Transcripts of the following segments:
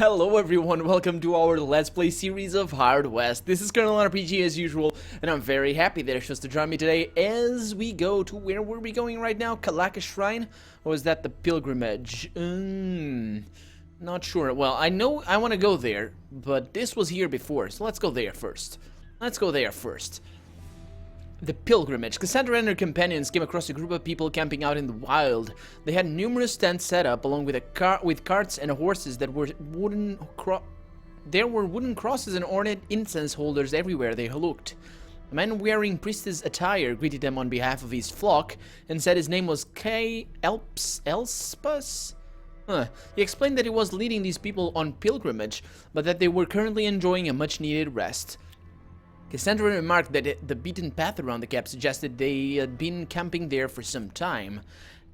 Hello everyone, welcome to our Let's Play series of Hard West. This is Colonel RPG as usual, and I'm very happy that you're supposed to join me today as we go to, where were we going right now? Kalaka Shrine? Or is that the pilgrimage? Not sure. Well, I know I want to go there, but this was here before, so let's go there first. The pilgrimage. Cassandra and her companions came across a group of people camping out in the wild. They had numerous tents set up, along with carts and horses that were there were wooden crosses and ornate incense holders everywhere they looked. A man wearing priestess attire greeted them on behalf of his flock and said his name was Elspus. He explained that he was leading these people on pilgrimage, but that they were currently enjoying a much-needed rest. Cassandra remarked that the beaten path around the camp suggested they had been camping there for some time.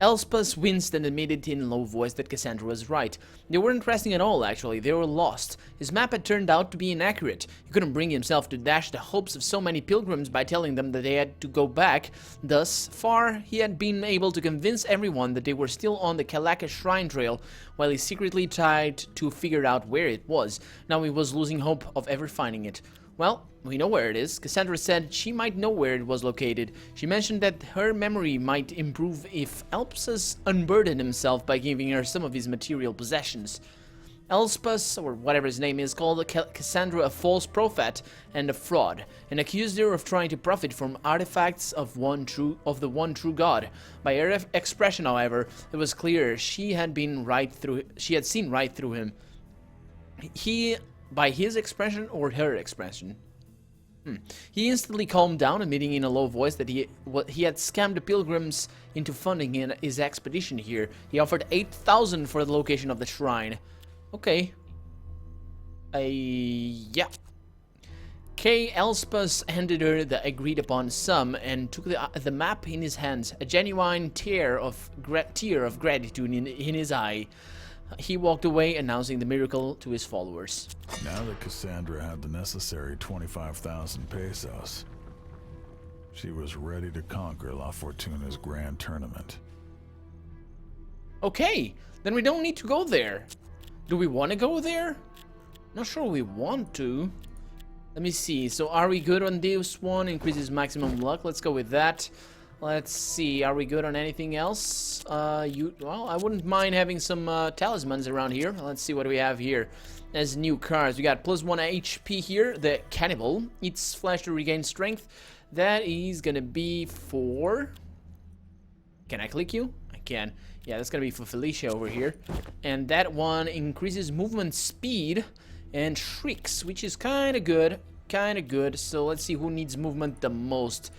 Elspus winced and admitted in a low voice that Cassandra was right. They weren't resting at all, actually. They were lost. His map had turned out to be inaccurate. He couldn't bring himself to dash the hopes of so many pilgrims by telling them that they had to go back. Thus far, he had been able to convince everyone that they were still on the Kalaka Shrine Trail, while he secretly tried to figure out where it was. Now he was losing hope of ever finding it. Well, we know where it is. Cassandra said she might know where it was located. She mentioned that her memory might improve if Elspus unburdened himself by giving her some of his material possessions. Elspus, or whatever his name is, called Cassandra a false prophet and a fraud, and accused her of trying to profit from artifacts of the one true God. By her expression, however, it was clear she had seen right through him. By his expression or her expression? He instantly calmed down, admitting in a low voice that he had scammed the pilgrims into funding his expedition here. He offered 8,000 for the location of the shrine. Okay. Yeah. K. Elspus handed her the agreed-upon sum and took the map in his hands, a genuine tear of gratitude in his eye. He walked away, announcing the miracle to his followers. Now that Cassandra had the necessary 25,000 pesos, she was ready to conquer La Fortuna's grand tournament. Okay, then we don't need to go there. Do we want to go there? Not sure we want to. Let me see. So are we good on this one? Increases maximum luck. Let's go with that. Let's see, are we good on anything else? Well, I wouldn't mind having some talismans around here. Let's see what we have here as new cards. We got +1 HP here. The Cannibal eats flesh to regain strength. That is gonna be for... Can I click you? I can. Yeah, that's gonna be for Felicia over here. And that one increases movement speed and shrieks, which is kinda good. So let's see who needs movement the most.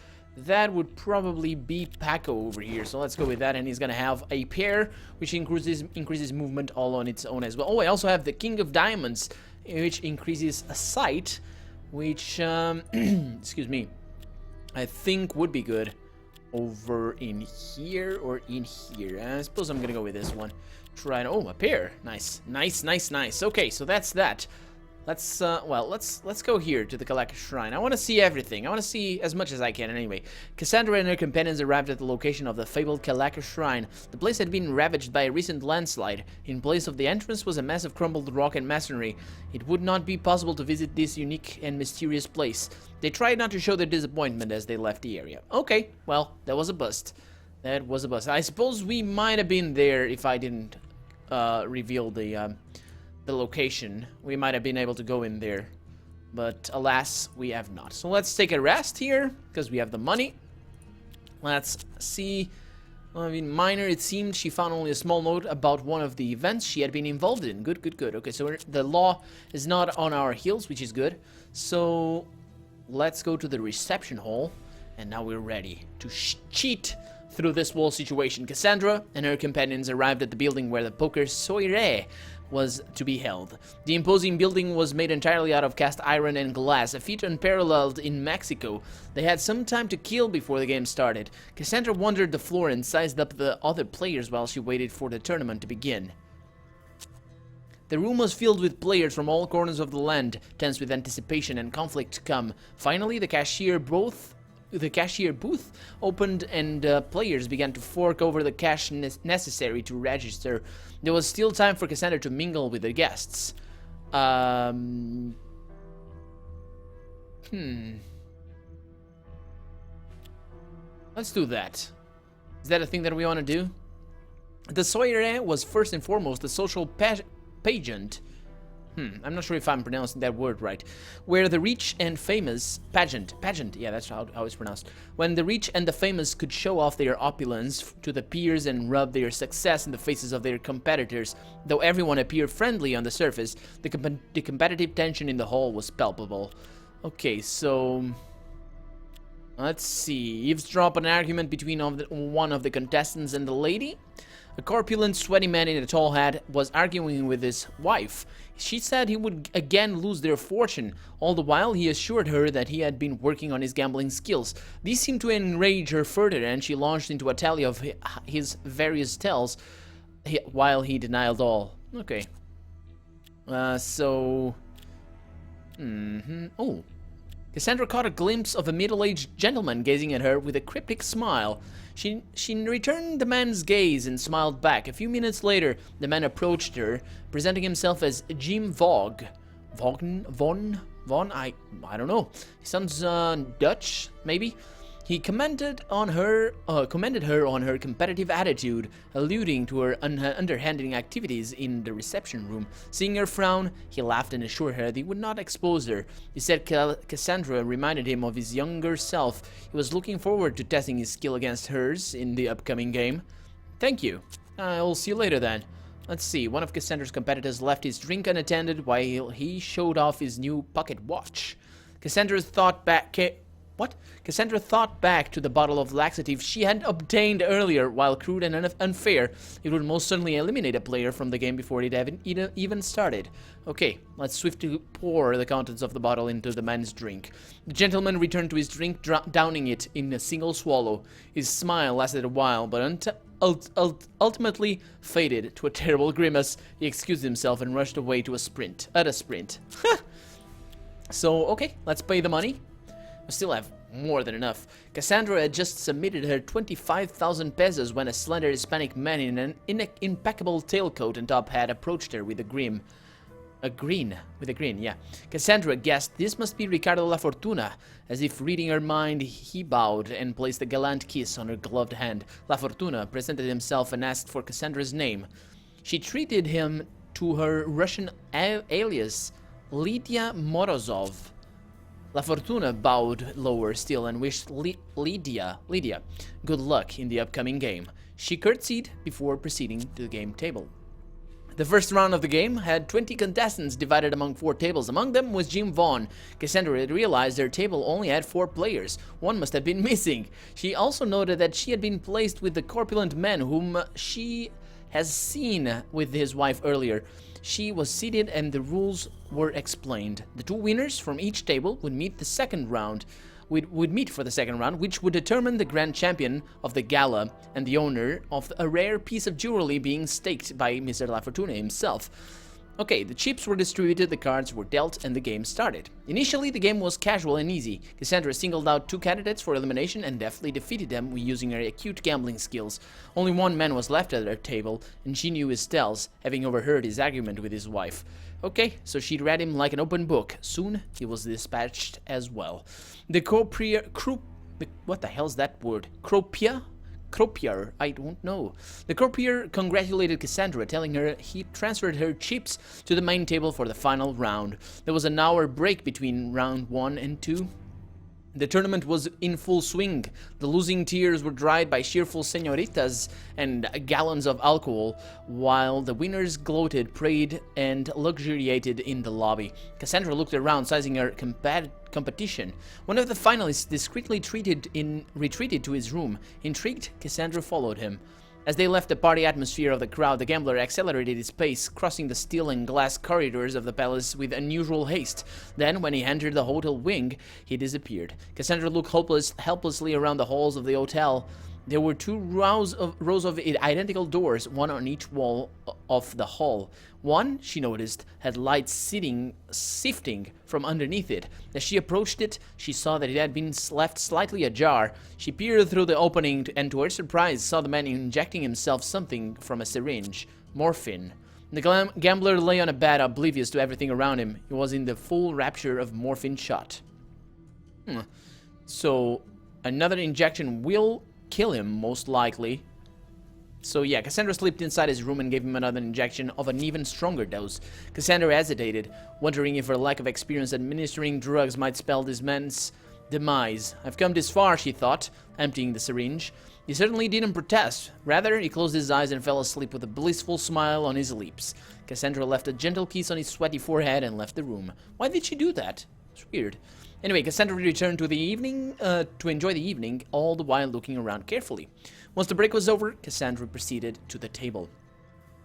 That would probably be Paco over here, so let's go with that, and he's gonna have a pair, which increases movement all on its own as well. Oh, I also have the King of Diamonds, which increases a sight, which, excuse me, I think would be good over in here or in here. I suppose I'm gonna go with this one. Try, oh, a pair, nice. Okay, so that's that. Let's go here to the Kalaka Shrine. I want to see everything. I want to see as much as I can anyway. Cassandra and her companions arrived at the location of the fabled Kalaka Shrine. The place had been ravaged by a recent landslide. In place of the entrance was a mass of crumbled rock and masonry. It would not be possible to visit this unique and mysterious place. They tried not to show their disappointment as they left the area. Okay, well, that was a bust. I suppose we might have been there if I didn't reveal the location. We might have been able to go in there, but alas, we have not. So let's take a rest here because we have the money. Let's see. I mean, minor, it seemed she found only a small note about one of the events she had been involved in. Good. Okay, so the law is not on our heels, which is good. So let's go to the reception hall, and now we're ready to cheat through this whole situation. Cassandra and her companions arrived at the building where the poker soiree was to be held. The imposing building was made entirely out of cast iron and glass, a feat unparalleled in Mexico. They had some time to kill before the game started. Cassandra wandered the floor and sized up the other players while she waited for the tournament to begin. The room was filled with players from all corners of the land, tense with anticipation and conflict to come. Finally, the cashier booth opened and players began to fork over the cash necessary to register. There was still time for Cassandra to mingle with the guests. Let's do that. Is that a thing that we want to do? The soirée was first and foremost a social pageant. I'm not sure if I'm pronouncing that word right. Where the rich and famous... Pageant, yeah, that's how it's pronounced. When the rich and the famous could show off their opulence to the peers and rub their success in the faces of their competitors. Though everyone appeared friendly on the surface, the competitive tension in the hall was palpable. Okay, so... let's see. Eavesdrop an argument between one of the contestants and the lady. A corpulent, sweaty man in a tall hat was arguing with his wife. She said he would again lose their fortune. All the while, he assured her that he had been working on his gambling skills. These seemed to enrage her further, and she launched into a tally of his various tells, while he denied all. Okay. Oh. Cassandra caught a glimpse of a middle-aged gentleman gazing at her with a cryptic smile. She returned the man's gaze and smiled back. A few minutes later, the man approached her, presenting himself as Jim Vogue. Von? I don't know. He sounds Dutch, maybe. He commended her on her competitive attitude, alluding to her underhanded activities in the reception room. Seeing her frown, he laughed and assured her that he would not expose her. He said Cassandra reminded him of his younger self. He was looking forward to testing his skill against hers in the upcoming game. Thank you. I'll see you later then. Let's see, one of Cassandra's competitors left his drink unattended while he showed off his new pocket watch. Cassandra thought back to the bottle of laxative she had obtained earlier. While crude and unfair, it would most certainly eliminate a player from the game before it even started. Okay, let's swiftly pour the contents of the bottle into the man's drink. The gentleman returned to his drink, downing it in a single swallow. His smile lasted a while, but ultimately faded to a terrible grimace. He excused himself and rushed away to a sprint. So, okay, let's pay the money. We still have more than enough. Cassandra had just submitted her 25,000 pesos when a slender Hispanic man in an impeccable tailcoat and top hat approached her with a grin. Yeah. Cassandra guessed this must be Ricardo La Fortuna. As if reading her mind, he bowed and placed a gallant kiss on her gloved hand. La Fortuna presented himself and asked for Cassandra's name. She treated him to her Russian alias, Lydia Morozov. La Fortuna bowed lower still and wished Lydia good luck in the upcoming game. She curtsied before proceeding to the game table. The first round of the game had 20 contestants divided among 4 tables. Among them was Jim Vaughn. Cassandra had realized their table only had 4 players. One must have been missing. She also noted that she had been placed with the corpulent man whom she has seen with his wife earlier. She was seated and the rules were explained. The 2 winners from each table would meet for the second round, which would determine the grand champion of the gala and the owner of a rare piece of jewelry being staked by Mr. La Fortuna himself. Okay, the chips were distributed, the cards were dealt, and the game started. Initially, the game was casual and easy. Cassandra singled out 2 candidates for elimination and deftly defeated them using her acute gambling skills. Only one man was left at her table, and she knew his tells, having overheard his argument with his wife. Okay, so she read him like an open book. Soon, he was dispatched as well. What the hell's that word? Croupier, I don't know. The croupier congratulated Cassandra, telling her he transferred her chips to the main table for the final round. There was an hour break between round 1 and 2. The tournament was in full swing. The losing tears were dried by cheerful senoritas and gallons of alcohol, while the winners gloated, prayed, and luxuriated in the lobby. Cassandra looked around, sizing her competition. One of the finalists discreetly retreated to his room. Intrigued, Cassandra followed him. As they left the party atmosphere of the crowd, the gambler accelerated his pace, crossing the steel and glass corridors of the palace with unusual haste. Then, when he entered the hotel wing, he disappeared. Cassandra looked helplessly around the halls of the hotel. There were 2 rows of identical doors, one on each wall of the hall. One, she noticed, had lights sifting from underneath it. As she approached it, she saw that it had been left slightly ajar. She peered through the opening and, to her surprise, saw the man injecting himself something from a syringe. Morphine. The gambler lay on a bed, oblivious to everything around him. He was in the full rapture of morphine shot. So, another injection will kill him, most likely. So yeah, Cassandra slipped inside his room and gave him another injection of an even stronger dose. Cassandra hesitated, wondering if her lack of experience administering drugs might spell this man's demise. I've come this far, she thought, emptying the syringe. He certainly didn't protest. Rather, he closed his eyes and fell asleep with a blissful smile on his lips. Cassandra left a gentle kiss on his sweaty forehead and left the room. Why did she do that? It's weird. Anyway, Cassandra returned to the evening, to enjoy the evening, all the while looking around carefully. Once the break was over, Cassandra proceeded to the table.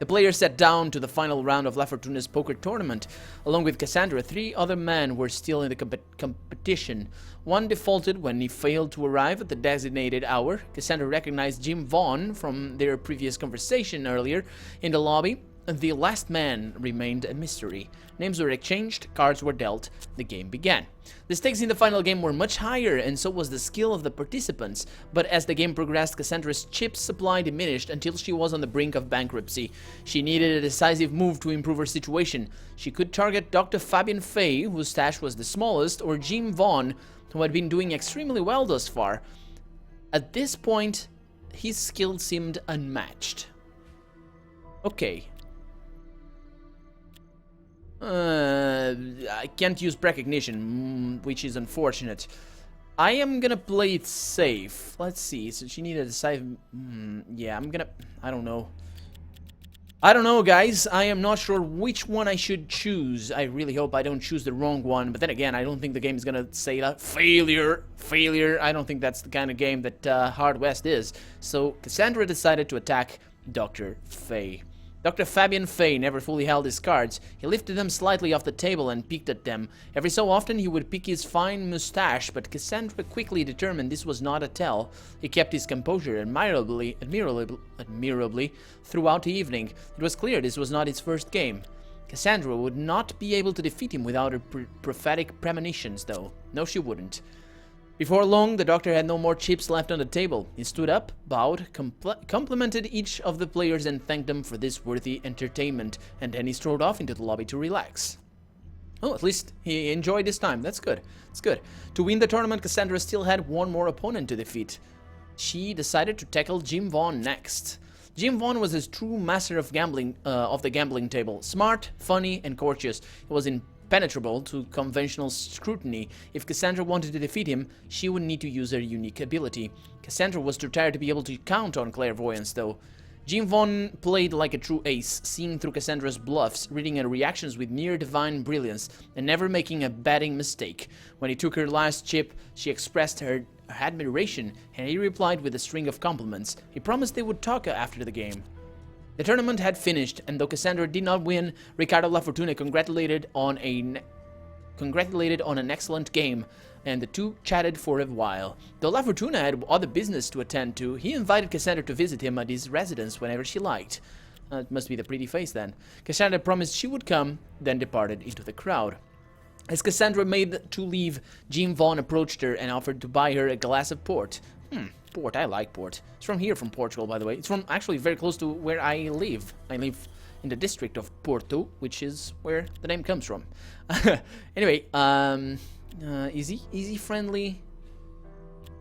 The players sat down to the final round of La Fortuna's poker tournament. Along with Cassandra, 3 other men were still in the competition. One defaulted when he failed to arrive at the designated hour. Cassandra recognized Jim Vaughn from their previous conversation earlier in the lobby. The last man remained a mystery. Names were exchanged, cards were dealt, the game began. The stakes in the final game were much higher, and so was the skill of the participants, but as the game progressed, Cassandra's chip supply diminished until she was on the brink of bankruptcy. She needed a decisive move to improve her situation. She could target Dr. Fabian Fay, whose stash was the smallest, or Jim Vaughn, who had been doing extremely well thus far. At this point, his skill seemed unmatched. Okay. I can't use precognition, which is unfortunate. I am gonna play it safe. Let's see. So she needed a safe. Yeah, I'm gonna. I don't know. I don't know, guys. I am not sure which one I should choose. I really hope I don't choose the wrong one. But then again, I don't think the game is gonna say that. Failure. Failure. I don't think that's the kind of game that Hard West is. So Cassandra decided to attack Dr. Fay. Dr. Fabian Fay never fully held his cards. He lifted them slightly off the table and peeked at them. Every so often he would pick his fine mustache, but Cassandra quickly determined this was not a tell. He kept his composure admirably throughout the evening. It was clear this was not his first game. Cassandra would not be able to defeat him without her prophetic premonitions, though. No, she wouldn't. Before long, the doctor had no more chips left on the table. He stood up, bowed, complimented each of the players and thanked them for this worthy entertainment, and then he strode off into the lobby to relax. Oh, at least he enjoyed his time. That's good. That's good. To win the tournament, Cassandra still had one more opponent to defeat. She decided to tackle Jim Vaughn next. Jim Vaughn was a true master of gambling, of the gambling table. Smart, funny, and courteous. He was impenetrable to conventional scrutiny. If Cassandra wanted to defeat him, she would need to use her unique ability. Cassandra was too tired to be able to count on clairvoyance, though. Jim Vaughn played like a true ace, seeing through Cassandra's bluffs, reading her reactions with near divine brilliance, and never making a betting mistake. When he took her last chip, she expressed her admiration, and he replied with a string of compliments. He promised they would talk after the game. The tournament had finished, and though Cassandra did not win, Ricardo La Fortuna congratulated on an excellent game, and the two chatted for a while. Though La Fortuna had other business to attend to, he invited Cassandra to visit him at his residence whenever she liked. It must be the pretty face then. Cassandra promised she would come, then departed into the crowd. As Cassandra made to leave, Jim Vaughn approached her and offered to buy her a glass of port. Port, I like port. It's from here, from Portugal, by the way. It's from actually very close to where I live. I live in the district of Porto, which is where the name comes from. Anyway, easy, friendly.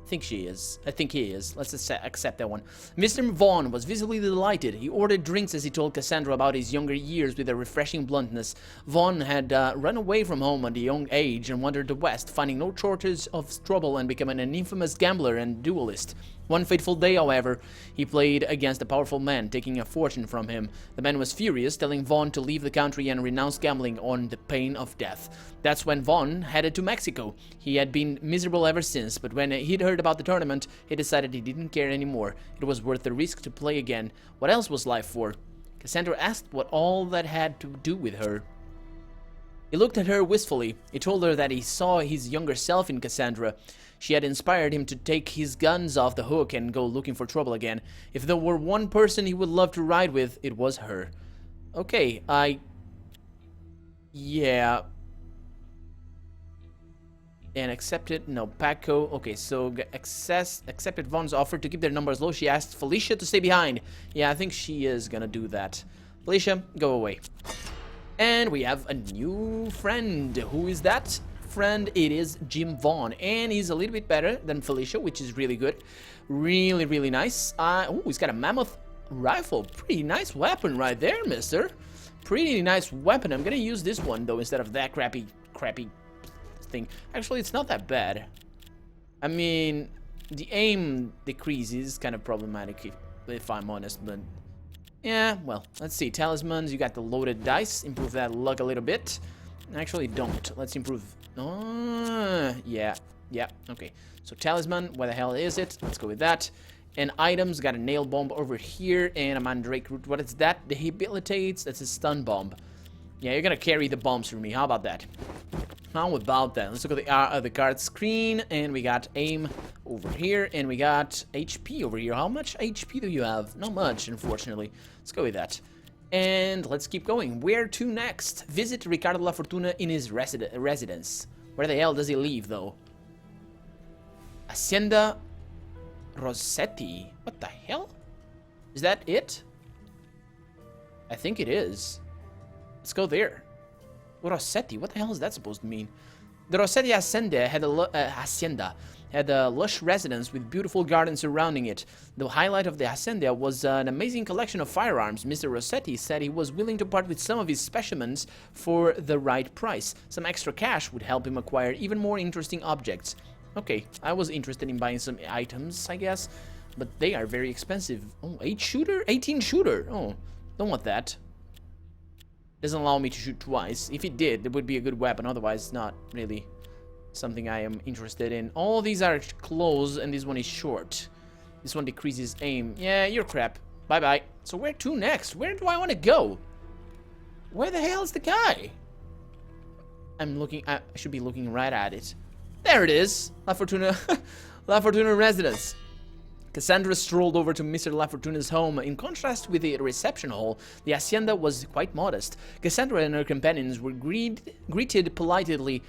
I think she is. I think he is. Let's accept that one. Mr. Vaughn was visibly delighted. He ordered drinks as he told Cassandra about his younger years with a refreshing bluntness. Vaughn had run away from home at a young age and wandered the West, finding no shortage of trouble and becoming an infamous gambler and duelist. One fateful day, however, he played against a powerful man, taking a fortune from him. The man was furious, telling Vaughn to leave the country and renounce gambling on the pain of death. That's when Vaughn headed to Mexico. He had been miserable ever since, but when he'd heard about the tournament, he decided he didn't care anymore. It was worth the risk to play again. What else was life for? Cassandra asked what all that had to do with her. He looked at her wistfully. He told her that he saw his younger self in Cassandra. She had inspired him to take his guns off the hook and go looking for trouble again. If there were one person he would love to ride with, it was her. Okay, yeah. And accepted, no, Paco. Okay, so accepted Vaughn's offer to keep their numbers low. She asked Felicia to stay behind. Yeah, I think she is gonna do that. Felicia, go away. And we have a new friend. Who is that friend? It is Jim Vaughn, and he's a little bit better than Felicia, which is really good. Really, really nice. Oh, he's got a mammoth rifle. Pretty nice weapon right there, mister. Pretty nice weapon. I'm gonna use this one, though, instead of that crappy thing. Actually, it's not that bad. I mean, the aim decrease is kind of problematic, if I'm honest, but... yeah, well, let's see. Talismans, you got the loaded dice. Improve that luck a little bit. Actually, don't. Let's improve... yeah, okay. So, talisman, where the hell is it? Let's go with that. And items, got a nail bomb over here, and a mandrake root. What is that? Debilitates. That's a stun bomb. Yeah, you're gonna carry the bombs for me. How about that? How about that? Let's look at the card screen, and we got aim over here, and we got HP over here. How much HP do you have? Not much, unfortunately. Let's go with that. And let's keep going. Where to next? Visit Ricardo La Fortuna in his residence. Where the hell does he live, though? Hacienda Rossetti. What the hell? Is that it? I think it is. Let's go there. Rossetti, what the hell is that supposed to mean? The Rossetti Hacienda had a lush residence with beautiful gardens surrounding it. The highlight of the hacienda was an amazing collection of firearms. Mr. Rossetti said he was willing to part with some of his specimens for the right price. Some extra cash would help him acquire even more interesting objects. Okay, I was interested in buying some items, I guess, but they are very expensive. Oh, 8-shooter? 18-shooter. Oh, don't want that. Doesn't allow me to shoot twice. If it did, it would be a good weapon. Otherwise, it's not really something I am interested in. All these are close, and this one is short. This one decreases aim. Yeah, you're crap. Bye-bye. So where to next? Where do I want to go? Where the hell is the guy? I'm looking... I should be looking right at it. There it is. La Fortuna... La Fortuna residence. Cassandra strolled over to Mr. La Fortuna's home. In contrast with the reception hall, the hacienda was quite modest. Cassandra and her companions were greeted politely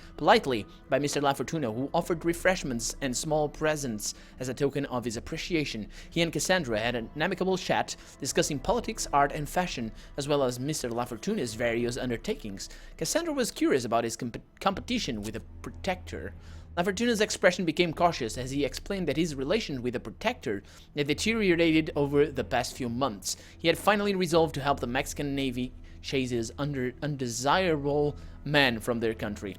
by Mr. La Fortuna, who offered refreshments and small presents as a token of his appreciation. He and Cassandra had an amicable chat, discussing politics, art, and fashion, as well as Mr. La Fortuna's various undertakings. Cassandra was curious about his competition with a protector. La Fortuna's expression became cautious as he explained that his relation with the Protector had deteriorated over the past few months. He had finally resolved to help the Mexican Navy chase his undesirable men from their country.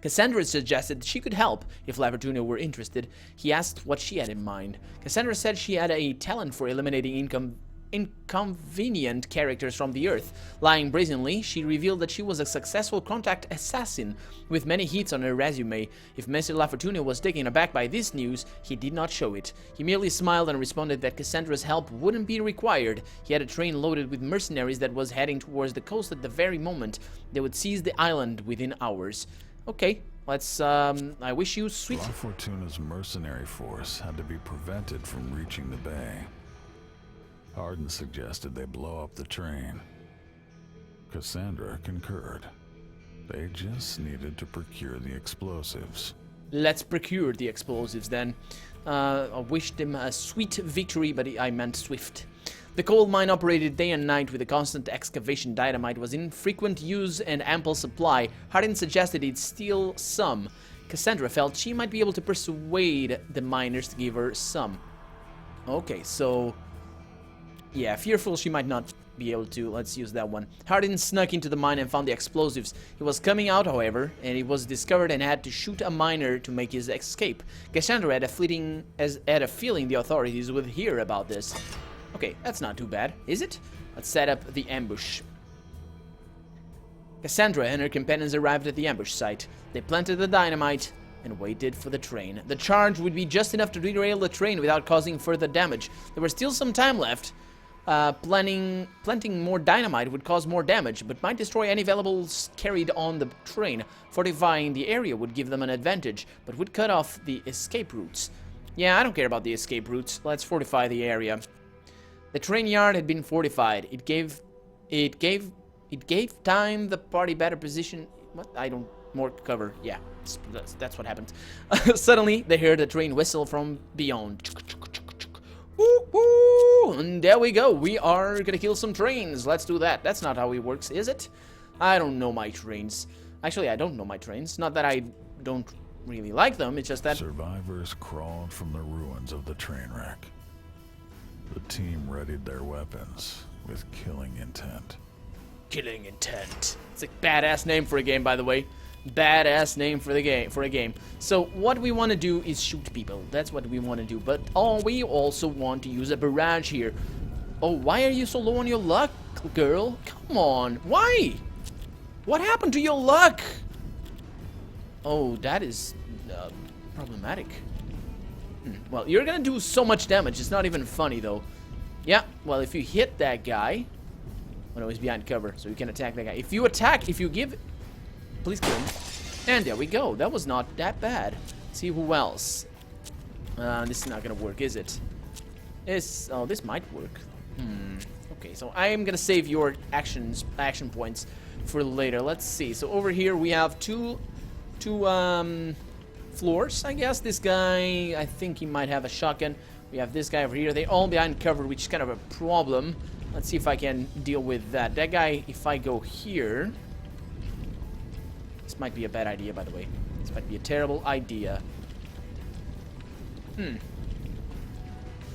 Cassandra suggested she could help if La Fortuna were interested. He asked what she had in mind. Cassandra said she had a talent for eliminating inconvenient characters from the Earth. Lying brazenly, she revealed that she was a successful contact assassin with many hits on her resume. If Mr. La Fortuna was taken aback by this news, he did not show it. He merely smiled and responded that Cassandra's help wouldn't be required. He had a train loaded with mercenaries that was heading towards the coast at the very moment. They would seize the island within hours. Okay, let's, I wish you sweet... La Fortuna's mercenary force had to be prevented from reaching the bay. Hardin suggested they blow up the train. Cassandra concurred. They just needed to procure the explosives. Let's procure the explosives then. I wished them a sweet victory, but I meant swift. The coal mine operated day and night with a constant excavation. Dynamite was in frequent use and ample supply. Hardin suggested he'd steal some. Cassandra felt she might be able to persuade the miners to give her some. Okay, so... yeah, fearful she might not be able to. Let's use that one. Hardin snuck into the mine and found the explosives. He was coming out, however, and he was discovered and had to shoot a miner to make his escape. Cassandra had a feeling the authorities would hear about this. Okay, that's not too bad, is it? Let's set up the ambush. Cassandra and her companions arrived at the ambush site. They planted the dynamite and waited for the train. The charge would be just enough to derail the train without causing further damage. There was still some time left. Planting more dynamite would cause more damage, but might destroy any valuables carried on the train. Fortifying the area would give them an advantage, but would cut off the escape routes. Yeah, I don't care about the escape routes. Let's fortify the area. The train yard had been fortified. It gave time the party better position. What? I don't... more cover. Yeah, that's what happened. Suddenly, they heard a train whistle from beyond. Woo-hoo! And there we go. We are gonna kill some trains. Let's do that. That's not how it works, is it? I don't know my trains. Actually, I don't know my trains. Not that I don't really like them. It's just that... Survivors crawled from the ruins of the train wreck. The team readied their weapons with killing intent. Killing intent. It's a badass name for a game, by the way. Badass name for a game. So what we want to do is shoot people. That's what we want to do. But we also want to use a barrage here. Oh, why are you so low on your luck, girl? Come on. Why? What happened to your luck? Oh, that is problematic. Well, you're gonna do so much damage. It's not even funny, though. Yeah, well, if you hit that guy... Oh, no, he's behind cover, so you can attack that guy. If you attack, if you give... Please kill him. And there we go. That was not that bad. Let's see who else. This is not gonna work, is it? Oh, this might work. Okay, so I am gonna save your action points for later. Let's see. So over here we have two floors, I guess. This guy, I think he might have a shotgun. We have this guy over here. They're all behind cover, which is kind of a problem. Let's see if I can deal with that. That guy, if I go here... This might be a bad idea, by the way. This might be a terrible idea.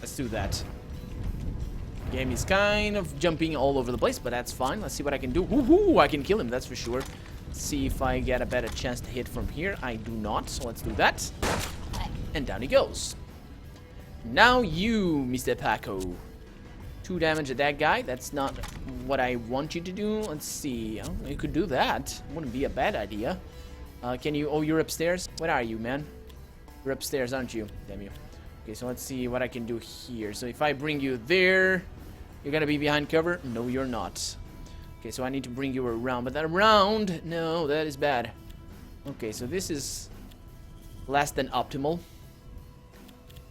Let's do that. Game is kind of jumping all over the place, but that's fine. Let's see what I can do. Woohoo! I can kill him, that's for sure. Let's see if I get a better chance to hit from here. I do not, so let's do that. And down he goes. Now you, Mr. Paco. 2 damage at that guy. That's not what I want you to do. Let's see. Oh, you could do that. Wouldn't be a bad idea. Can you... Oh, you're upstairs? Where are you, man? You're upstairs, aren't you? Damn you. Okay, so let's see what I can do here. So if I bring you there, you're gonna be behind cover? No, you're not. Okay, so I need to bring you around. But that around... No, that is bad. Okay, so this is less than optimal.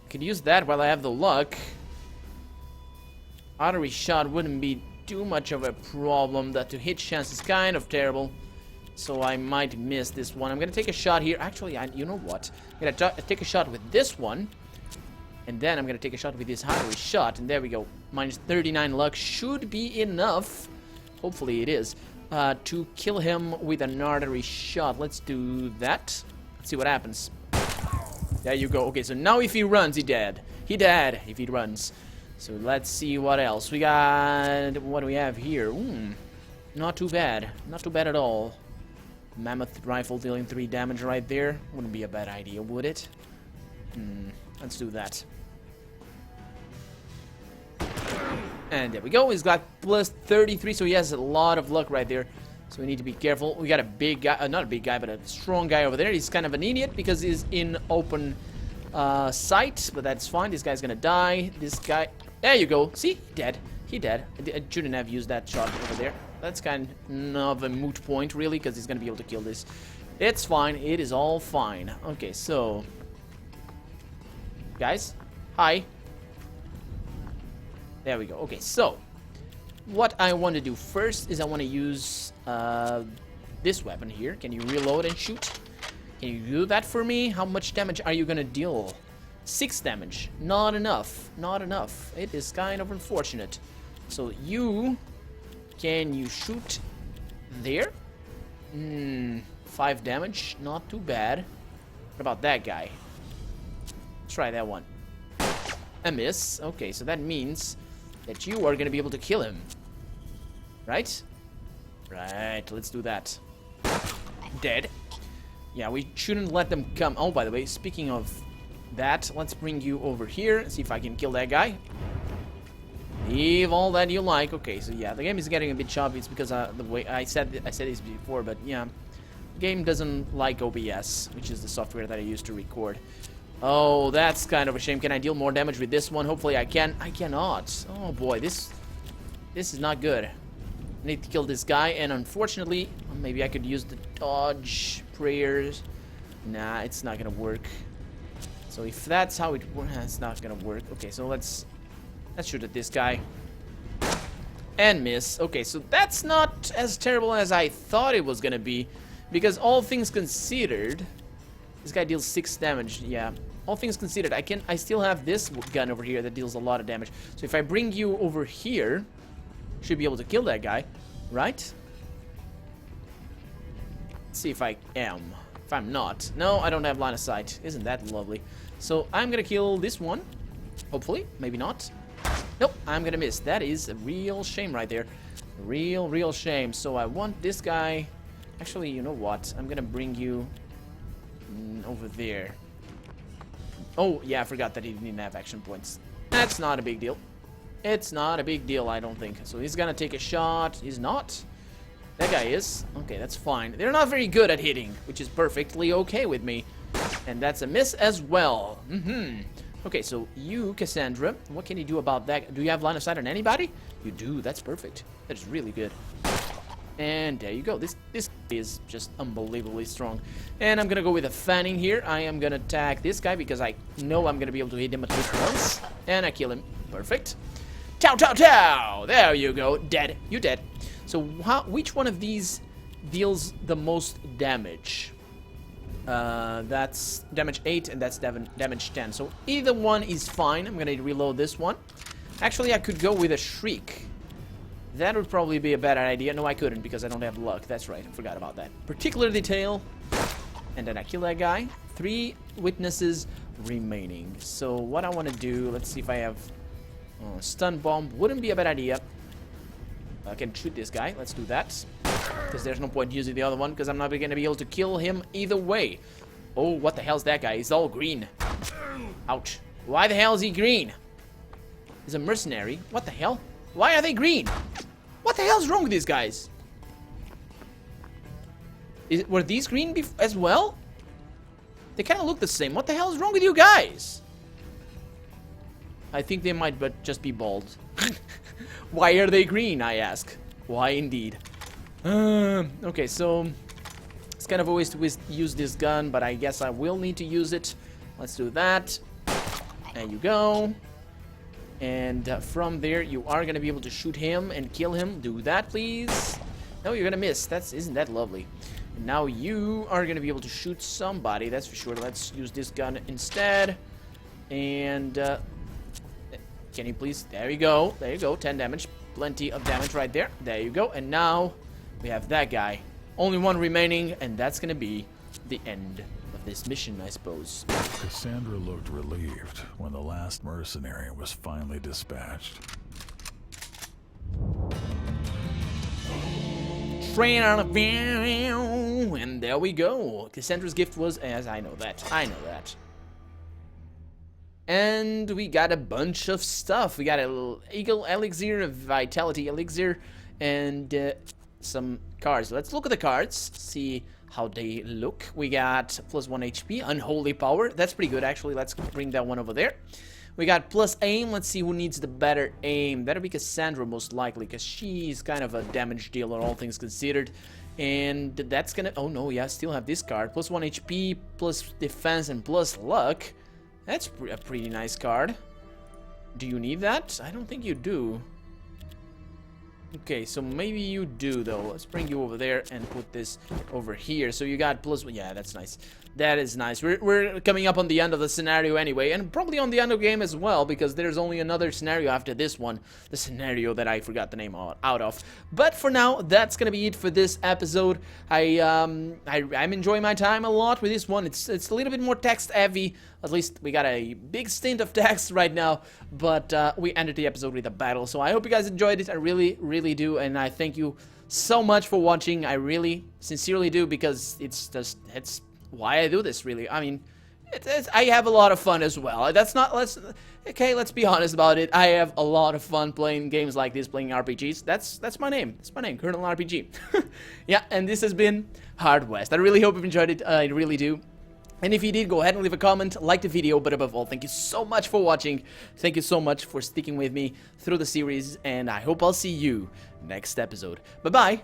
Could use that while I have the luck. Artery shot wouldn't be too much of a problem. That to hit chance is kind of terrible. So I might miss this one. I'm gonna take a shot here. Actually, you know what? I'm gonna take a shot with this one. And then I'm gonna take a shot with this artery shot. And there we go. Minus 39 luck should be enough. Hopefully it is. To kill him with an artery shot. Let's do that. Let's see what happens. There you go. Okay, so now if he runs, he dead. He dead if he runs. So let's see what else. We got... What do we have here? Not too bad. Not too bad at all. Mammoth rifle dealing 3 damage right there. Wouldn't be a bad idea, would it? Let's do that. And there we go. He's got plus 33, so he has a lot of luck right there. So we need to be careful. We got a big guy, not a big guy, but a strong guy over there. He's kind of an idiot because he's in open sight, but that's fine. This guy's gonna die. This guy... There you go. See? Dead. He dead. I shouldn't have used that shot over there. That's kind of a moot point, really, because he's gonna be able to kill this. It's fine. It is all fine. Okay, so... Guys? Hi. There we go. Okay, so... What I want to do first is I want to use this weapon here. Can you reload and shoot? Can you do that for me? How much damage are you gonna deal? 6 damage. Not enough. Not enough. It is kind of unfortunate. So you... Can you shoot there? 5 damage. Not too bad. What about that guy? Let's try that one. A miss. Okay, so that means that you are gonna be able to kill him. Right? Right, let's do that. Dead. Yeah, we shouldn't let them come. Oh, by the way, speaking of that, let's bring you over here and see if I can kill that guy. Leave all that you like. Okay, so yeah, the game is getting a bit choppy. It's because the way I said this before, but yeah, the game doesn't like OBS, which is the software that I use to record. Oh, that's kind of a shame. Can I deal more damage with this one? Hopefully I can. I cannot. Oh boy, this is not good. I need to kill this guy, and unfortunately, maybe I could use the dodge prayers. Nah, it's not gonna work. So if that's how it works, it's not gonna work. Okay, so let's shoot at this guy. And miss. Okay, so that's not as terrible as I thought it was gonna be. Because all things considered, this guy deals 6 damage. Yeah, all things considered, I still have this gun over here that deals a lot of damage. So if I bring you over here, should be able to kill that guy, right? Let's see if I am. If I'm not. No, I don't have line of sight. Isn't that lovely? So I'm gonna kill this one. Hopefully. Maybe not. Nope, I'm gonna miss. That is a real shame right there. Real shame. So I want this guy. Actually, you know what? I'm gonna bring you over there. Oh, yeah, I forgot that he didn't have action points. That's not a big deal. It's not a big deal, I don't think. So he's gonna take a shot. He's not. That guy is. Okay, that's fine. They're not very good at hitting, which is perfectly okay with me. And that's a miss as well. Okay, so you, Cassandra, what can you do about that? Do you have line of sight on anybody? You do. That's perfect. That is really good. And there you go. This is just unbelievably strong. And I'm gonna go with a fanning here. I am gonna attack this guy because I know I'm gonna be able to hit him at least once. And I kill him. Perfect. Chow, chow, chow! There you go. Dead. You dead. So which one of these deals the most damage? That's damage 8 and that's damage 10. So either one is fine. I'm gonna reload this one. Actually, I could go with a shriek. That would probably be a better idea. No, I couldn't because I don't have luck. That's right. I forgot about that. Particular detail. And then I kill that guy. 3 witnesses remaining. So what I want to do, let's see if I have stun bomb. Wouldn't be a bad idea. I can shoot this guy. Let's do that. Because there's no point using the other one because I'm not going to be able to kill him either way. Oh, what the hell's that guy? He's all green. Ouch. Why the hell is he green? He's a mercenary. What the hell? Why are they green? What the hell's wrong with these guys? Were these green as well? They kind of look the same. What the hell is wrong with you guys? I think they might just be bald. Why are they green, I ask? Why indeed? Okay, so it's kind of a waste to use this gun, but I guess I will need to use it. Let's do that. There you go. And from there, you are going to be able to shoot him and kill him. Do that, please. No, you're going to miss. Isn't that lovely? And now you are going to be able to shoot somebody. That's for sure. Let's use this gun instead. And can you please? There you go. There you go. 10 damage. Plenty of damage right there. There you go. And now we have that guy. Only one remaining. And that's going to be the end of this mission, I suppose. Cassandra looked relieved when the last mercenary was finally dispatched. Train on a view, and there we go. Cassandra's gift was, as I know that. And we got a bunch of stuff. We got a little eagle elixir, a vitality elixir, and some cards. Let's look at the cards, see how they look. We got +1 HP, unholy power. That's pretty good, actually. Let's bring that one over there. We got plus aim. Let's see who needs the better aim. That'll be Cassandra, most likely, because she's kind of a damage dealer, all things considered. And that's gonna... Oh, no, yeah, I still have this card. +1 HP, plus defense, and plus luck. That's a pretty nice card. Do you need that? I don't think you do. Okay, so maybe you do, though. Let's bring you over there and put this over here. So you got plus... Yeah, that's nice. That is nice. We're coming up on the end of the scenario anyway, and probably on the end of the game as well, because there's only another scenario after this one. The scenario that I forgot the name out of. But for now, that's gonna be it for this episode. I'm enjoying my time a lot with this one. It's a little bit more text heavy. At least we got a big stint of text right now, but we ended the episode with a battle. So I hope you guys enjoyed it. I really do, and I thank you so much for watching. I really sincerely do, because it's why I do this, really. I mean, I have a lot of fun as well. Let's be honest about it. I have a lot of fun playing games like this, playing RPGs. That's my name. That's my name, Colonel RPG. Yeah, and this has been Hard West. I really hope you've enjoyed it. I really do. And if you did, go ahead and leave a comment, like the video, but above all, thank you so much for watching. Thank you so much for sticking with me through the series, and I hope I'll see you next episode. Bye-bye.